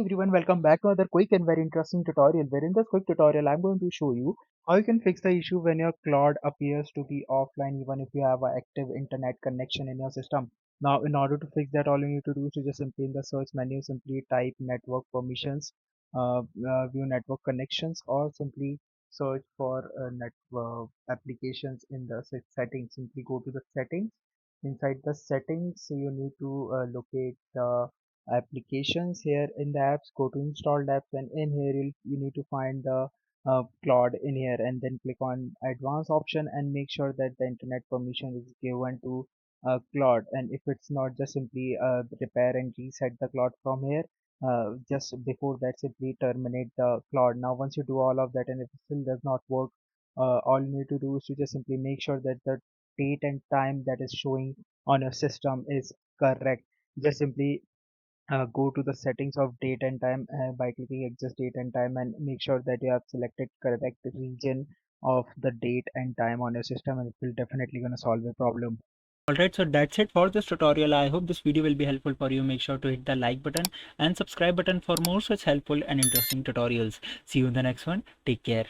everyone, welcome back to another quick and very interesting tutorial where in this quick tutorial I'm going to show you how you can fix the issue when your cloud appears to be offline even if you have an active internet connection in your system. Now in order to fix that, all you need to do is to just simply in the search menu simply type network permissions, view network connections, or simply search for network applications in the settings. Simply go to the settings. Inside the settings you need to locate the applications. Here in the apps, go to installed apps, and in here you need to find the claude in here, and then click on advanced option and make sure that the internet permission is given to claude. And if it's not, just simply repair and reset the claude from here. Just before that, simply terminate the claude. Now once you do all of that and if it still does not work, all you need to do is to just simply make sure that the date and time that is showing on your system is correct. Just simply go to the settings of date and time by clicking adjust date and time, and make sure that you have selected correct region of the date and time on your system, and it will definitely gonna solve the problem. Alright, so that's it for this tutorial. I hope this video will be helpful for you. Make sure to hit the like button and subscribe button for more such helpful and interesting tutorials. See you in the next one. Take care.